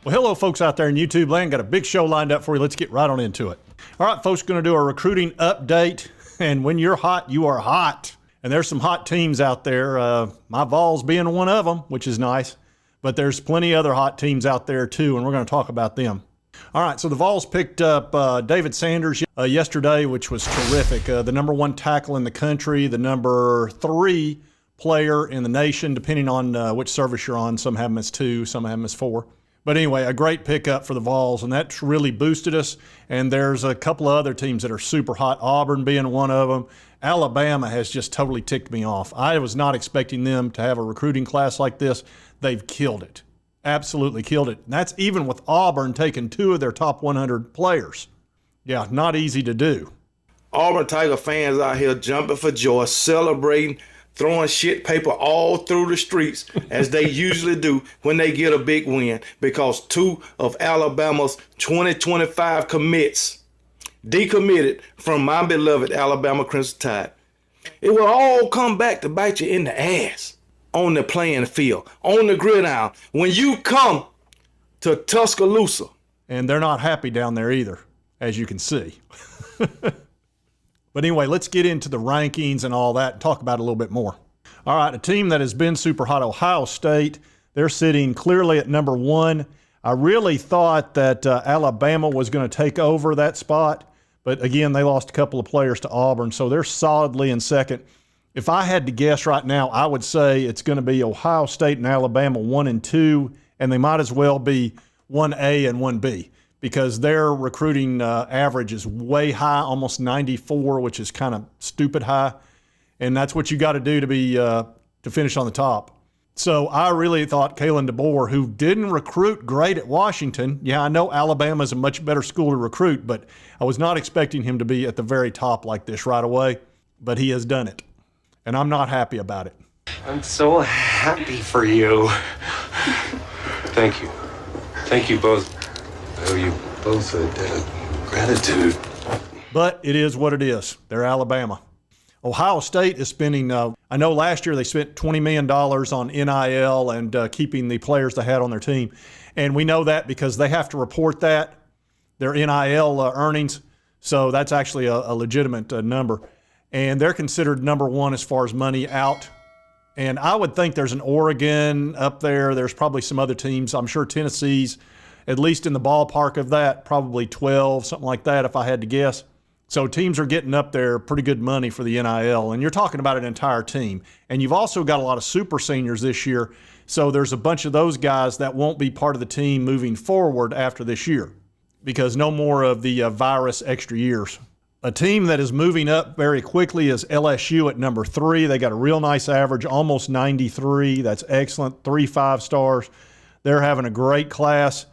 Well, hello, folks out there in YouTube land. Got a big show lined up for you. Let's get right on into it. All right, folks, going to do a recruiting update. And when you're hot, you are hot. And there's some hot teams out there. My VOLS being one of them, which is nice. But there's plenty other hot teams out there, too, and we're going to talk about them. All right, so the VOLS picked up David Sanders yesterday, which was terrific. The #1 tackle in the country, the #3 player in the nation, depending on which service you're on. Some have him as 2, some have him as 4. But anyway, a great pickup for the VOLS, and that's really boosted us. And there's a couple of other teams that are super hot, Auburn being one of them. Alabama has just totally ticked me off. I was not expecting them to have a recruiting class like this. They've killed it, absolutely killed it. And that's even with Auburn taking 2 of their top 100 players. Yeah, not easy to do. Auburn Tiger fans out here jumping for joy, celebrating, throwing shit paper all through the streets as they usually do when they get a big win, because 2 of Alabama's 2025 commits decommitted from my beloved Alabama Crimson Tide. It will all come back to bite you in the ass on the playing field, on the gridiron, when you come to Tuscaloosa. And they're not happy down there either, as you can see. But anyway, let's get into the rankings and all that and talk about it a little bit more. All right, a team that has been super hot, Ohio State, they're sitting clearly at #1. I really thought that Alabama was going to take over that spot, but again, they lost a couple of players to Auburn, so they're solidly in second. If I had to guess right now, I would say it's going to be Ohio State and Alabama 1 and 2, and they might as well be 1A and 1B. Because their recruiting average is way high, almost 94, which is kind of stupid high. And that's what you got to do to be to finish on the top. So I really thought Kalen DeBoer, who didn't recruit great at Washington, yeah, I know Alabama is a much better school to recruit, but I was not expecting him to be at the very top like this right away. But he has done it, and I'm not happy about it. I'm so happy for you. Thank you. Thank you both. I owe you both a debt of gratitude. But it is what it is. They're Alabama. Ohio State is spending, I know last year they spent $20 million on NIL and keeping the players they had on their team. And we know that because they have to report that, their NIL earnings. So that's actually a legitimate number. And they're considered #1 as far as money out. And I would think there's an Oregon up there. There's probably some other teams. I'm sure Tennessee's at least in the ballpark of that, probably 12, something like that if I had to guess. So teams are getting up there pretty good money for the NIL, and you're talking about an entire team. And you've also got a lot of super seniors this year, so there's a bunch of those guys that won't be part of the team moving forward after this year because no more of the virus extra years. A team that is moving up very quickly is LSU at #3. They got a real nice average, almost 93. That's excellent, 3 5-stars. They're having a great class.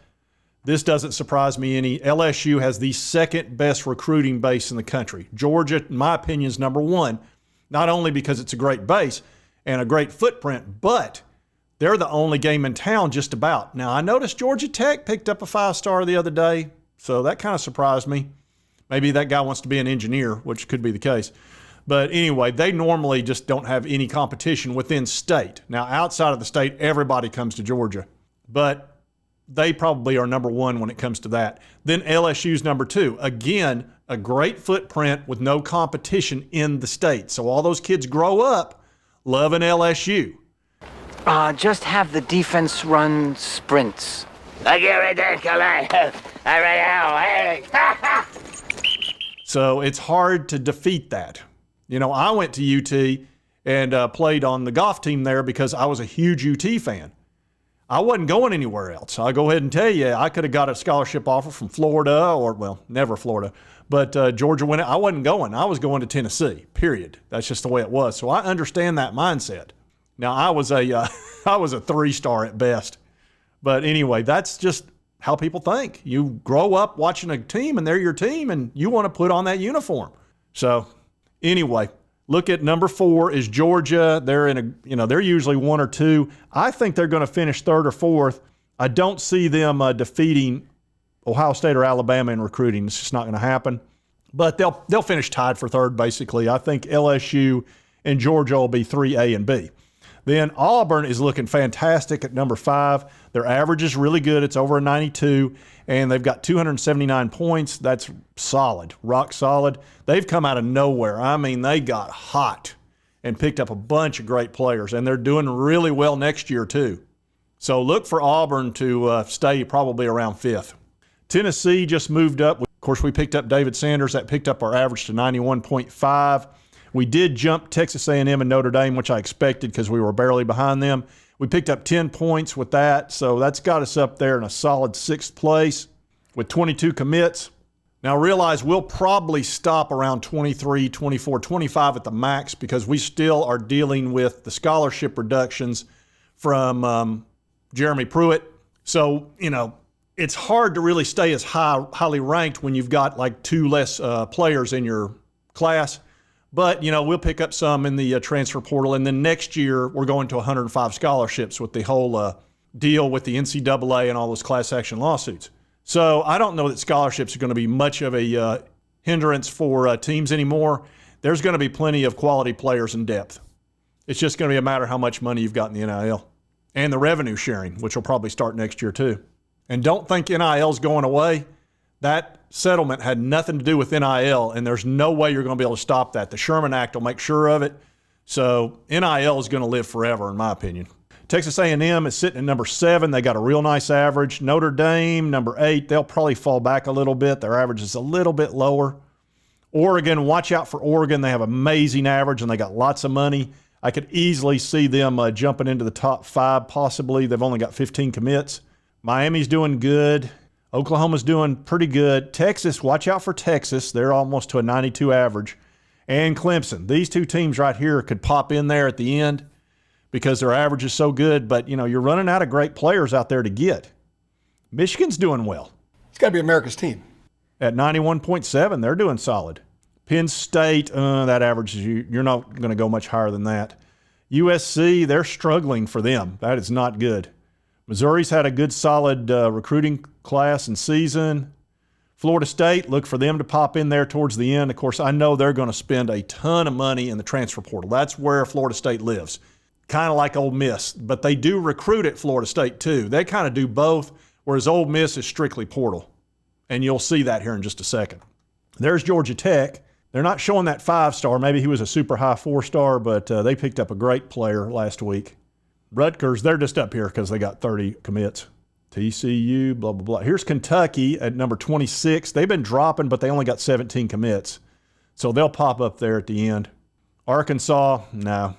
This doesn't surprise me any. LSU has the 2nd best recruiting base in the country. Georgia, in my opinion, is #1, not only because it's a great base and a great footprint, but they're the only game in town just about. Now, I noticed Georgia Tech picked up a 5-star the other day, so that kind of surprised me. Maybe that guy wants to be an engineer, which could be the case. But anyway, they normally just don't have any competition within state. Now, outside of the state, everybody comes to Georgia. But they probably are #1 when it comes to that. Then LSU's #2. Again, a great footprint with no competition in the state. So all those kids grow up loving LSU. Just have the defense run sprints. So it's hard to defeat that. You know, I went to UT and played on the golf team there because I was a huge UT fan. I wasn't going anywhere else. I'll go ahead and tell you, I could have got a scholarship offer from Florida or, well, never Florida, but Georgia went. I wasn't going. I was going to Tennessee, period. That's just the way it was. So I understand that mindset. Now, I was a 3-star at best. But anyway, that's just how people think. You grow up watching a team, and they're your team, and you want to put on that uniform. So anyway, look at #4 is Georgia. They're they're usually 1 or 2. I think they're going to finish 3rd or 4th. I don't see them defeating Ohio State or Alabama in recruiting. It's just not going to happen. But they'll finish tied for 3rd, basically. I think LSU and Georgia will be 3A and B. Then Auburn is looking fantastic at number 5. Their average is really good. It's over a 92, and they've got 279 points. That's solid, rock solid. They've come out of nowhere. I mean, they got hot and picked up a bunch of great players, and they're doing really well next year too. So look for Auburn to stay probably around 5th. Tennessee just moved up. Of course, we picked up David Sanders. That picked up our average to 91.5. We did jump Texas A&M and Notre Dame, which I expected because we were barely behind them. We picked up 10 points with that, so that's got us up there in a solid 6th place with 22 commits. Now realize we'll probably stop around 23, 24, 25 at the max because we still are dealing with the scholarship reductions from Jeremy Pruitt. So, it's hard to really stay as highly ranked when you've got like 2 less players in your class. But, we'll pick up some in the transfer portal. And then next year, we're going to 105 scholarships with the whole deal with the NCAA and all those class action lawsuits. So I don't know that scholarships are going to be much of a hindrance for teams anymore. There's going to be plenty of quality players in depth. It's just going to be a matter of how much money you've got in the NIL. And the revenue sharing, which will probably start next year too. And don't think NIL's going away. That settlement had nothing to do with NIL, and there's no way you're going to be able to stop that. The Sherman Act will make sure of it. So NIL is going to live forever, in my opinion. Texas A&M is sitting at number 7. They got a real nice average. Notre Dame, number 8. They'll probably fall back a little bit. Their average is a little bit lower. Oregon, watch out for Oregon. They have amazing average, and they got lots of money. I could easily see them jumping into the top 5 possibly. They've only got 15 commits. Miami's doing good. Oklahoma's doing pretty good. Texas, watch out for Texas. They're almost to a 92 average. And Clemson. These 2 teams right here could pop in there at the end because their average is so good. But, you're running out of great players out there to get. Michigan's doing well. It's got to be America's team. At 91.7, they're doing solid. Penn State, that average, you're not going to go much higher than that. USC, they're struggling for them. That is not good. Missouri's had a good, solid recruiting class and season. Florida State, look for them to pop in there towards the end. Of course, I know they're going to spend a ton of money in the transfer portal. That's where Florida State lives, kind of like Ole Miss. But they do recruit at Florida State too. They kind of do both, whereas Ole Miss is strictly portal. And you'll see that here in just a second. There's Georgia Tech. They're not showing that 5-star. Maybe he was a super high 4-star, but they picked up a great player last week. Rutgers, they're just up here because they got 30 commits. TCU, blah, blah, blah. Here's Kentucky at number 26. They've been dropping, but they only got 17 commits. So they'll pop up there at the end. Arkansas, no.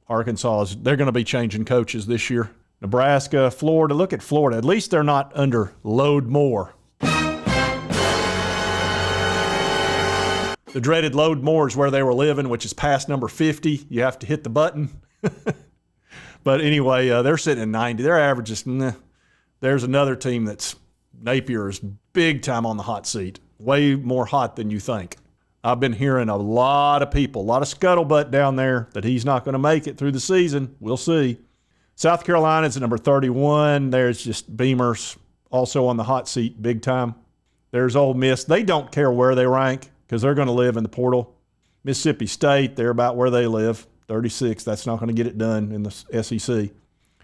They're going to be changing coaches this year. Nebraska, Florida. Look at Florida. At least they're not under load more. The dreaded load more is where they were living, which is past number 50. You have to hit the button. But anyway, they're sitting at 90. Their average is, There's another team that's Napier is big time on the hot seat. Way more hot than you think. I've been hearing a lot of people, a lot of scuttlebutt down there that he's not going to make it through the season. We'll see. South Carolina's at number 31. There's just Beamers also on the hot seat big time. There's Ole Miss. They don't care where they rank because they're going to live in the portal. Mississippi State, they're about where they live. 36, that's not going to get it done in the SEC.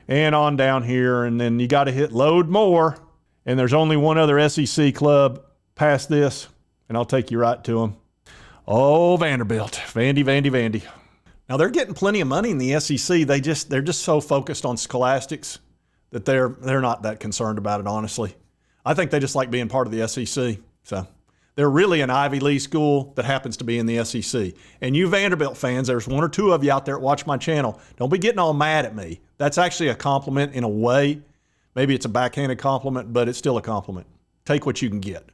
And on down here, and then you got to hit load more. And there's only one other SEC club past this, and I'll take you right to them. Oh, Vanderbilt. Vandy. Now, they're getting plenty of money in the SEC. They're just so focused on scholastics that they're not that concerned about it, honestly. I think they just like being part of the SEC. So they're really an Ivy League school that happens to be in the SEC. And you Vanderbilt fans, there's one or two of you out there that watch my channel. Don't be getting all mad at me. That's actually a compliment in a way. Maybe it's a backhanded compliment, but it's still a compliment. Take what you can get.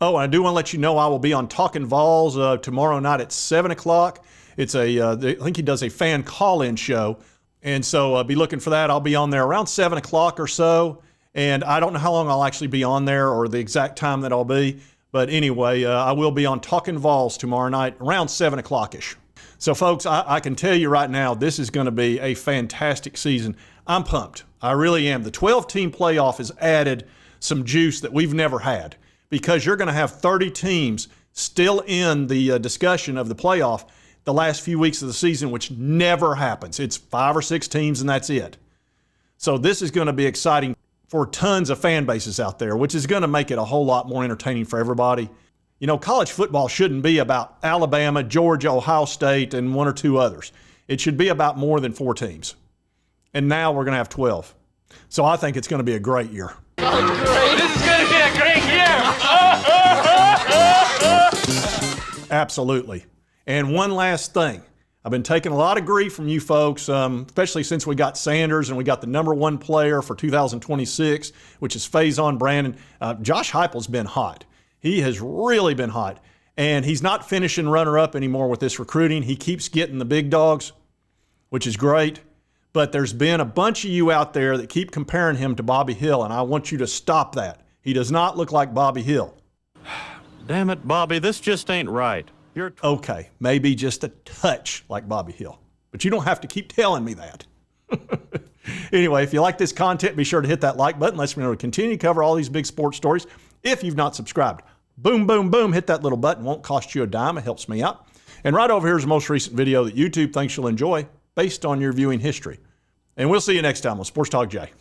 Oh, and I do want to let you know I will be on Talkin' VOLS tomorrow night at 7 o'clock. It's I think he does a fan call-in show. And so be looking for that. I'll be on there around 7 o'clock or so. And I don't know how long I'll actually be on there or the exact time that I'll be. But anyway, I will be on Talkin' VOLS tomorrow night around 7 o'clock-ish. So, folks, I can tell you right now, this is going to be a fantastic season. I'm pumped. I really am. The 12-team playoff has added some juice that we've never had because you're going to have 30 teams still in the discussion of the playoff. the last few weeks of the season, which never happens. It's 5 or 6 teams and that's it. So this is going to be exciting for tons of fan bases out there, which is going to make it a whole lot more entertaining for everybody. You know, college football shouldn't be about Alabama, Georgia, Ohio State, and 1 or 2 others. It should be about more than 4 teams. And now we're going to have 12. So I think it's going to be a great year. This is going to be a great year. Absolutely. And one last thing. I've been taking a lot of grief from you folks, especially since we got Sanders and we got the #1 player for 2026, which is Faison Brandon. Josh Heupel's been hot. He has really been hot. And he's not finishing runner-up anymore with this recruiting. He keeps getting the big dogs, which is great. But there's been a bunch of you out there that keep comparing him to Bobby Hill, and I want you to stop that. He does not look like Bobby Hill. Damn it, Bobby, this just ain't right. You're okay, maybe just a touch like Bobby Hill, but you don't have to keep telling me that. Anyway, if you like this content, be sure to hit that like button. Let's me know to continue to cover all these big sports stories. If you've not subscribed, boom, boom, boom, hit that little button. Won't cost you a dime. It helps me out. And right over here is the most recent video that YouTube thinks you'll enjoy based on your viewing history. And we'll see you next time on Sports Talk Jay.